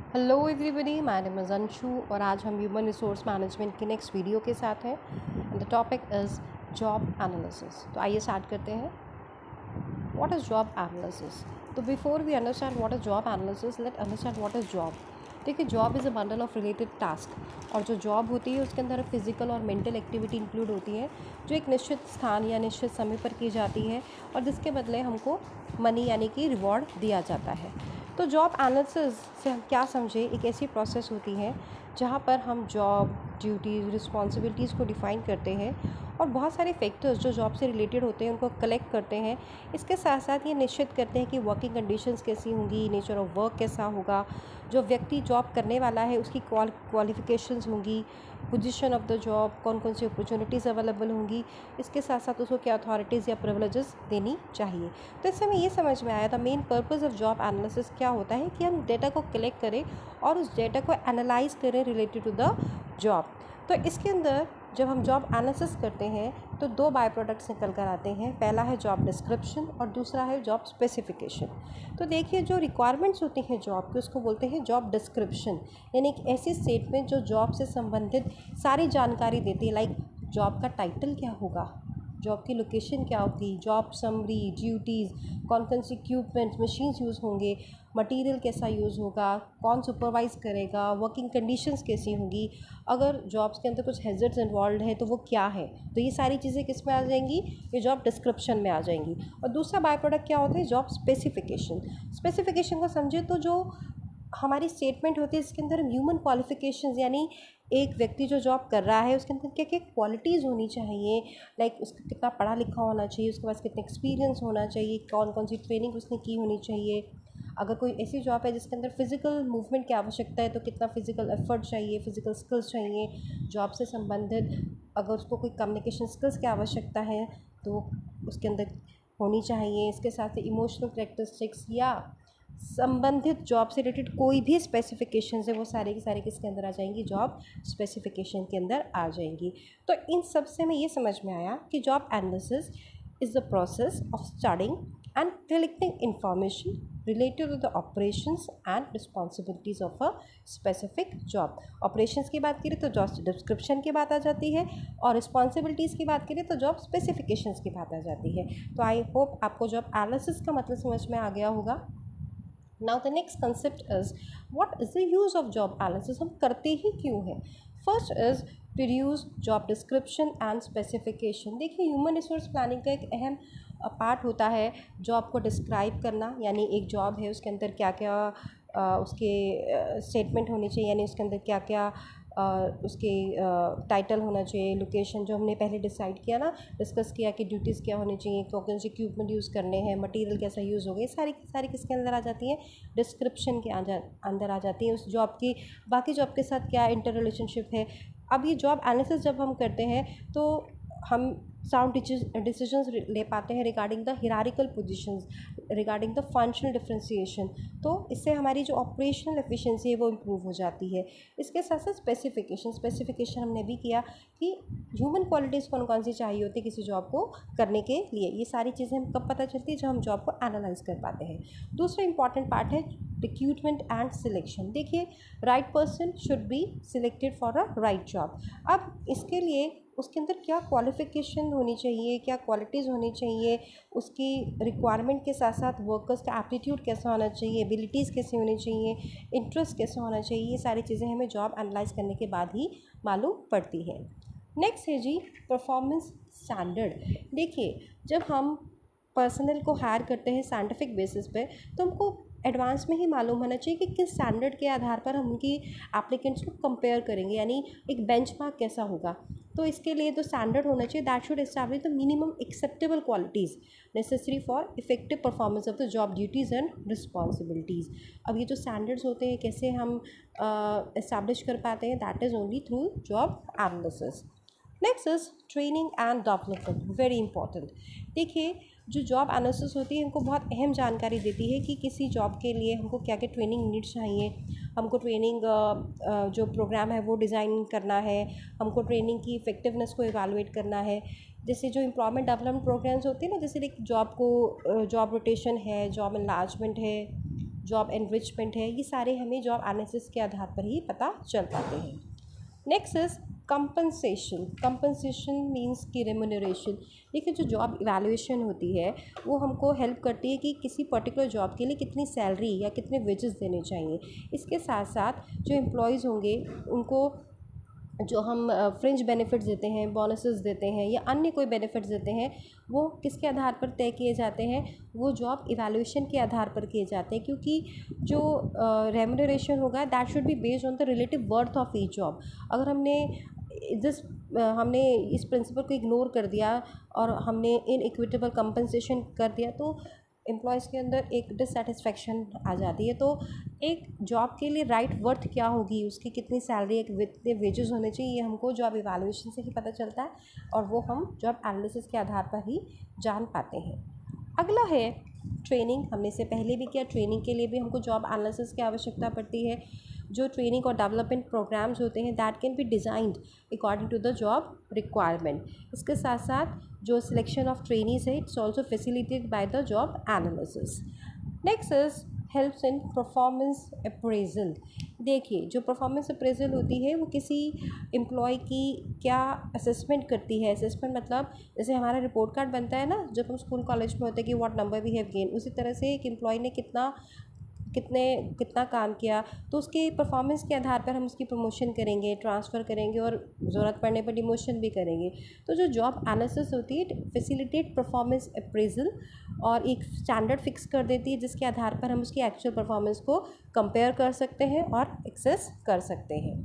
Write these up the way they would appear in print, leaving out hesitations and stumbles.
Hello everybody, my name is Anshu और आज हम ह्यूमन रिसोर्स मैनेजमेंट की नेक्स्ट वीडियो के साथ हैं and the topic is job analysis. तो आइए स्टार्ट करते हैं। What is job analysis? तो before we understand what is job analysis, let understand what is job. देखिए, job is a bundle of related task और जो जॉब होती है उसके अंदर फिजिकल और मेंटल एक्टिविटी इंक्लूड होती है जो एक निश्चित स्थान या निश्चित समय पर की जाती है और जिसके बदले हमको मनी यानी कि रिवॉर्ड दिया जाता है। तो जॉब एनालिसिस से हम क्या समझे, एक ऐसी प्रोसेस होती है जहाँ पर हम जॉब ड्यूटीज़ रिस्पॉन्सिबिलिटीज़ को डिफ़ाइन करते हैं और बहुत सारे फैक्टर्स जो जॉब से रिलेटेड होते हैं उनको कलेक्ट करते हैं। इसके साथ साथ ये निश्चित करते हैं कि वर्किंग कंडीशंस कैसी होंगी, नेचर ऑफ वर्क कैसा होगा, जो व्यक्ति जॉब करने वाला है उसकी क्वालिफ़िकेशंस होंगी, पोजीशन ऑफ द जॉब, कौन कौन सी अपॉर्चुनिटीज़ अवेलेबल होंगी, इसके साथ साथ उसको क्या अथॉरिटीज़ या प्रिविलेजेस देनी चाहिए। तो इससे हमें ये समझ में आया था main purpose of job analysis क्या होता है कि हम डेटा को कलेक्ट करें और उस डेटा को एनालाइज करें रिलेटेड टू द जॉब। तो इसके अंदर जब हम जॉब एनालिसिस करते हैं तो दो बाय प्रोडक्ट्स निकल कर आते हैं। पहला है जॉब डिस्क्रिप्शन और दूसरा है जॉब स्पेसिफिकेशन। तो देखिए, जो रिक्वायरमेंट्स होती हैं जॉब की उसको बोलते हैं जॉब डिस्क्रिप्शन, यानी एक ऐसी स्टेटमेंट जो जॉब से संबंधित सारी जानकारी देती है। लाइक जॉब का टाइटल क्या होगा, जॉब की लोकेशन क्या होगी, जॉब समरी, ड्यूटीज़, कौन कौन सी इक्विपमेंट्स मशीन्स यूज़ होंगे, मटेरियल कैसा यूज़ होगा, कौन सुपरवाइज़ करेगा, वर्किंग कंडीशंस कैसी होंगी, अगर जॉब्स के अंदर कुछ हैज़र्ड्स इन्वॉल्व है तो वो क्या है। तो ये सारी चीज़ें किस में आ जाएंगी, ये जॉब डिस्क्रिप्शन में आ जाएंगी। और दूसरा बाय प्रोडक्ट क्या होता है, जॉब स्पेसिफिकेशन। स्पेसिफिकेशन को समझे तो जो हमारी स्टेटमेंट होती है इसके अंदर ह्यूमन क्वालिफिकेशंस, यानी एक व्यक्ति जो जॉब कर रहा है उसके अंदर क्या क्या क्वालिटीज़ होनी चाहिए। लाइक उसका कितना पढ़ा लिखा होना चाहिए, उसके पास कितना एक्सपीरियंस होना चाहिए, कौन कौन सी ट्रेनिंग उसने की होनी चाहिए। अगर कोई ऐसी जॉब है जिसके अंदर फिजिकल मूवमेंट की आवश्यकता है तो कितना फिजिकल एफर्ट चाहिए, फिजिकल स्किल्स चाहिए जॉब से संबंधित। अगर उसको कोई कम्युनिकेशन स्किल्स की आवश्यकता है तो उसके अंदर होनी चाहिए। इसके साथ ही इमोशनल करेक्टरिस्टिक्स या संबंधित जॉब से रिलेटेड कोई भी स्पेसिफिकेशन है वो सारे की सारे किसके अंदर आ जाएंगी, जॉब स्पेसिफिकेशन के अंदर आ जाएंगी। तो इन सब से हमें ये समझ में आया कि job analysis is the process of studying and collecting information related to the operations and responsibilities of a specific job. Operations की बात करें तो जॉब डिस्क्रिप्शन की बात आ जाती है और रिस्पॉन्सिबिलिटीज़ की बात करें तो जॉब स्पेसिफिकेशंस की बात आ जाती है। तो आई होप आपको जॉब एनालिसिस का मतलब समझ में आ गया होगा। Now the next concept is what is the use of job analysis, हम करते ही क्यों हैं। First is produce job description and specification। देखिए, ह्यूमन रिसोर्स प्लानिंग का एक अहम पार्ट होता है जॉब को डिस्क्राइब करना, यानी एक जॉब है उसके अंदर क्या क्या उसके स्टेटमेंट होनी चाहिए, यानी उसके अंदर क्या क्या उसके टाइटल होना चाहिए, लोकेशन जो हमने पहले डिसाइड किया ना, डिस्कस किया कि ड्यूटीज़ क्या होनी चाहिए, कौन से इक्विपमेंट यूज़ करने हैं, मटेरियल कैसा यूज़ होगा, ये सारी सारी किसके अंदर आ जाती हैं, डिस्क्रिप्शन के अंदर आ जाती हैं। उस जॉब की बाकी जॉब के साथ क्या इंटर रिलेशनशिप है। अब ये जॉब एनालिसिस जब हम करते हैं तो हम साउंड डिसीजंस ले पाते हैं regarding the hierarchical positions, regarding the functional differentiation. तो इससे हमारी जो ऑपरेशनल एफिशिएंसी है वो इम्प्रूव हो जाती है। इसके साथ साथ स्पेसिफिकेशन हमने भी किया कि ह्यूमन क्वालिटीज़ कौन कौन सी चाहिए होती है किसी जॉब को करने के लिए। ये सारी चीज़ें हम कब पता चलती है, जब हम जॉब को एनालाइज कर पाते हैं। दूसरा इंपॉर्टेंट पार्ट है रिक्रूटमेंट एंड सिलेक्शन। देखिए, right person should be selected for a right job. अब इसके लिए उसके अंदर क्या क्वालिफ़िकेशन होनी चाहिए, क्या क्वालिटीज़ होनी चाहिए, उसकी रिक्वायरमेंट के साथ साथ वर्कर्स का एप्टीट्यूड कैसा होना चाहिए, एबिलिटीज़ कैसी होनी चाहिए, इंटरेस्ट कैसा होना चाहिए, ये सारी चीज़ें हमें जॉब एनालाइज करने के बाद ही मालूम पड़ती है। नेक्स्ट है जी परफॉर्मेंस स्टैंडर्ड। देखिए, जब हम पर्सनल को हायर करते हैं साइंटिफिक बेसिस पे तो हमको एडवांस में ही मालूम होना चाहिए कि किस स्टैंडर्ड के आधार पर हम उनकी एप्लीकेंट्स को कंपेयर करेंगे, यानी एक बेंचमार्क कैसा होगा। तो इसके लिए तो स्टैंडर्ड होना चाहिए that should establish the minimum acceptable qualities necessary for effective performance of the job duties and responsibilities. अब ये जो स्टैंडर्ड्स होते हैं कैसे हम एस्टैब्लिश कर पाते हैं, that is only through job analysis. Next is training and development, very important. देखिए, जो जॉब एनालिसिस होती है हमको बहुत अहम जानकारी देती है कि किसी जॉब के लिए हमको क्या क्या ट्रेनिंग नीड्स चाहिए। हमको ट्रेनिंग जो प्रोग्राम है वो डिज़ाइन करना है, हमको ट्रेनिंग की इफ़ेक्टिवनेस को इवैल्यूएट करना है। जैसे जो एम्प्लॉयमेंट डेवलपमेंट प्रोग्राम्स होते हैं ना, जैसे एक जॉब को जॉब रोटेशन है, जॉब एनलार्जमेंट है, जॉब एनरिचमेंट है, ये सारे हमें जॉब एनालिसिस के आधार पर ही पता चल पाते हैं। Next is compensation. Compensation means की रेम्यूनरेशन। देखिए जो जॉब इवैल्यूएशन होती है वो हमको हेल्प करती है कि किसी पर्टिकुलर जॉब के लिए कितनी सैलरी या कितने वेजेस देने चाहिए। इसके साथ साथ जो एम्प्लॉयज़ होंगे उनको जो हम फ्रिंज बेनिफिट्स देते हैं, बोनसेस देते हैं या अन्य कोई बेनिफिट्स देते हैं, वो किसके आधार पर तय किए जाते हैं? वो जॉब इवैल्यूएशन के आधार पर किए जाते हैं, क्योंकि जो रेम्यूनरेशन होगा that should be based on the relative worth of each job. अगर हमने इस प्रिंसिपल को इग्नोर कर दिया और हमने इनइक्विटेबल कंपनसेशन कर दिया तो एम्प्लॉयज़ के अंदर एक डिससेटिस्फेक्शन आ जाती है। तो एक जॉब के लिए राइट वर्थ क्या होगी, उसकी कितनी सैलरी, कितने वेजेस होने चाहिए, ये हमको जॉब इवैल्यूएशन से ही पता चलता है और वो हम जॉब एनालिसिस के आधार पर ही जान पाते हैं। अगला है ट्रेनिंग। हमने से पहले भी किया, ट्रेनिंग के लिए भी हमको जॉब एनालिसिस की आवश्यकता पड़ती है। जो ट्रेनिंग और डेवलपमेंट प्रोग्राम्स होते हैं that can be designed according to the job requirement. इसके साथ साथ जो सिलेक्शन ऑफ ट्रेनीज है it's also facilitated by the job analysis. Next is helps in performance appraisal. देखिए जो परफॉर्मेंस अप्रेजल होती है वो किसी एम्प्लॉय की क्या असेसमेंट करती है। असेसमेंट मतलब जैसे हमारा रिपोर्ट कार्ड बनता है ना जब हम स्कूल कॉलेज में होते हैं कि what number we have gain, उसी तरह से एक एम्प्लॉय ने कितना काम किया तो उसके परफॉर्मेंस के आधार पर हम उसकी प्रमोशन करेंगे, ट्रांसफ़र करेंगे और ज़रूरत पड़ने पर डिमोशन भी करेंगे। तो जो जॉब एनालिसिस होती है फैसिलिटेट परफॉर्मेंस अप्रेजल और एक स्टैंडर्ड फिक्स कर देती है जिसके आधार पर हम उसकी एक्चुअल परफॉर्मेंस को कंपेयर कर सकते हैं और एक्सेस कर सकते हैं।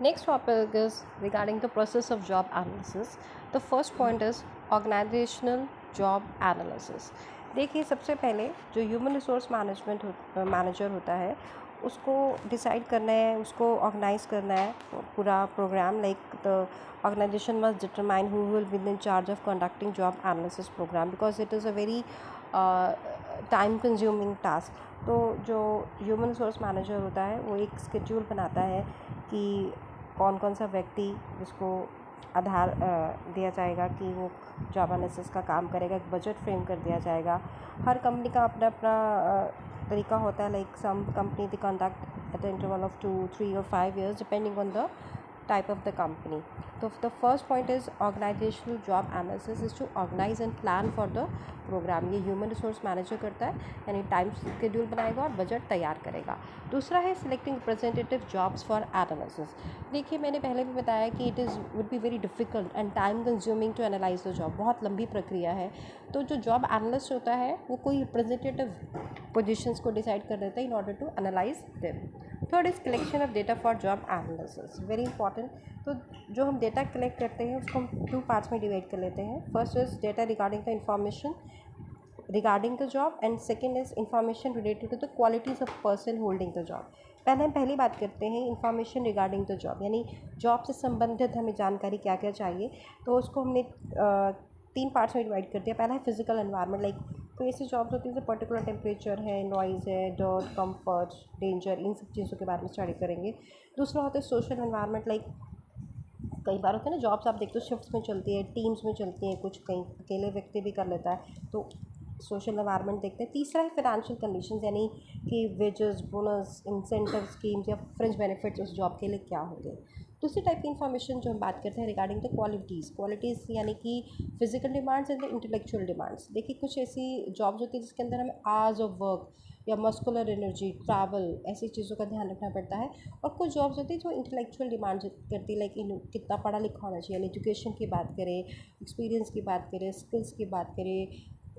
Next topic is regarding the process of job analysis. The first point is organizational job analysis. देखिए सबसे पहले जो ह्यूमन रिसोर्स मैनेजर होता है उसको डिसाइड करना है, उसको ऑर्गेनाइज करना है पूरा programme. Like the organisation must determine who will be in charge of conducting job analysis programme because it is a very time consuming task. तो जो ह्यूमन रिसोर्स मैनेजर होता है वो एक स्केड्यूल बनाता है कि कौन कौन सा व्यक्ति जिसको आधार दिया जाएगा कि वो जॉब एनालिसिस का काम करेगा। एक बजट फ्रेम कर दिया जाएगा। हर कंपनी का अपना अपना तरीका होता है। Like some company they conduct at the interval of 2, 3 और 5 years depending on the type of the company. So the first point is organizational job analysis is to organize and plan for the program. ये human resource manager करता है, यानी time schedule बनाएगा और budget तैयार करेगा। दूसरा है selecting representative jobs for analysis. देखिए मैंने पहले भी बताया कि it is would be very difficult and time consuming to analyse the job. बहुत लंबी प्रक्रिया है। तो जो जॉब एनालिस्ट होता है वो कोई रिप्रेजेंटेटिव पोजिशंस को डिसाइड कर देता है in order to analyse them. Third is collection of data for job analysis, very important. तो जो हम डेटा कलेक्ट करते हैं उसको हम 2 पार्ट्स में डिवाइड कर लेते हैं। First is data regarding the information regarding the job and second is information related to the qualities of person holding the job. पहली बात करते हैं इंफॉर्मेशन रिगार्डिंग द जॉब, यानी जॉब से संबंधित हमें जानकारी क्या क्या चाहिए। तो उसको हमने 3 पार्ट्स में डिवाइड कर दिया। पहला है फिजिकल एनवायरनमेंट। लाइक कोई ऐसी जॉब्स होती है जैसे पर्टिकुलर टेम्परेचर है, नॉइज़ है, डर्ट, कंफर्ट, डेंजर, इन सब चीज़ों के बारे में स्टडी करेंगे। दूसरा होता है सोशल एनवायरनमेंट। लाइक कई बार होता है ना जॉब्स आप देखते हो शिफ्ट्स में चलती है, टीम्स में चलती हैं, कुछ कहीं अकेले व्यक्ति भी कर लेता है, तो सोशल एनवायरनमेंट देखते हैं। तीसरा है फाइनेंशियल कंडीशंस, यानी कि वेजेस, बोनस, इंसेंटिव स्कीम्स या फ्रिंज बेनिफिट्स उस जॉब के लिए क्या होंगे। दूसरी टाइप की इन्फॉर्मेशन जो हम बात करते हैं रिगार्डिंग द क्वालिटीज़ यानी कि physical demands and the intellectual demands. देखिए कुछ ऐसी जॉब्स होती है जिसके अंदर हमें आवर्स ऑफ वर्क या मस्कुलर एनर्जी, ट्रैवल, ऐसी चीज़ों का ध्यान रखना पड़ता है। और कुछ जॉब्स होती है जो इंटेलेक्चुअल डिमांड्स करती है, लाइक कितना पढ़ा लिखा होना चाहिए, एजुकेशन की बात करें, एक्सपीरियंस की बात करें, स्किल्स की बात करें,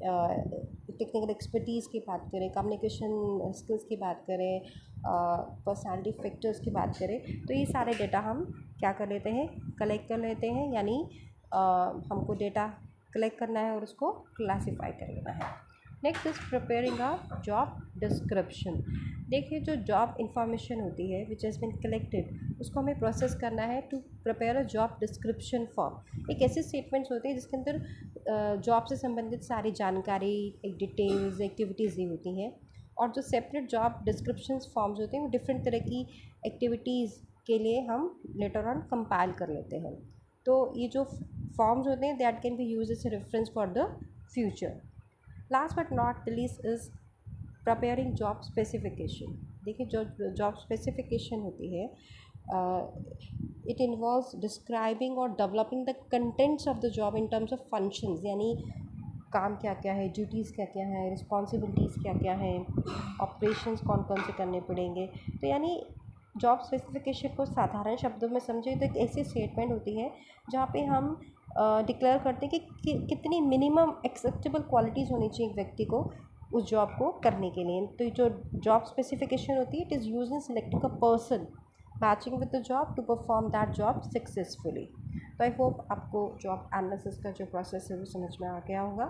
टेक्निकल एक्सपर्टीज़ की बात करें, कम्युनिकेशन स्किल्स की बात करें, पर्सनालिटी फैक्टर्स की बात करें। तो ये सारे डेटा हम क्या कर लेते हैं, कलेक्ट कर लेते हैं, यानी हमको डेटा कलेक्ट करना है और उसको क्लासीफाई कर लेना है। Next is preparing a job description. देखिए जो जॉब इंफॉर्मेशन होती है विच हैज़ बिन कलेक्टेड उसको हमें प्रोसेस करना है to prepare a job description form. एक ऐसे स्टेटमेंट्स होते हैं जिसके अंदर जॉब से संबंधित सारी जानकारी, एक डिटेल्स, एक्टिविटीज़ दी होती हैं। और जो सेपरेट जॉब डिस्क्रिप्शंस फॉर्म्स होते हैं वो डिफरेंट तरह की एक्टिविटीज़ के लिए हम लेटर ऑन कंपाइल कर लेते हैं। तो ये जो फॉर्म्स होते हैं that can be use as a reference for the future. Last but not the least is preparing job specification. देखिए जो जॉब स्पेसिफिकेशन होती है, इट इन्वॉल्व्स डिस्क्राइबिंग और developing the contents of the job in terms of functions, यानी काम क्या क्या है, ड्यूटीज़ क्या क्या है, रिस्पॉन्सिबिलिटीज़ क्या क्या हैं, ऑपरेशंस कौन कौन से करने पड़ेंगे। तो यानी जॉब स्पेसिफिकेशन को साधारण शब्दों में समझे तो एक ऐसी स्टेटमेंट होती है जहाँ पे हम डिक्लेयर करते हैं कि कितनी मिनिमम एक्सेप्टेबल क्वालिटीज़ होनी चाहिए एक व्यक्ति को उस जॉब को करने के लिए। तो जो जॉब स्पेसिफिकेशन होती है, it is use in selecting a person matching with the job to perform that job successfully. तो आई होप आपको जॉब एनालिसिस का जो प्रोसेस है वो समझ में आ गया होगा।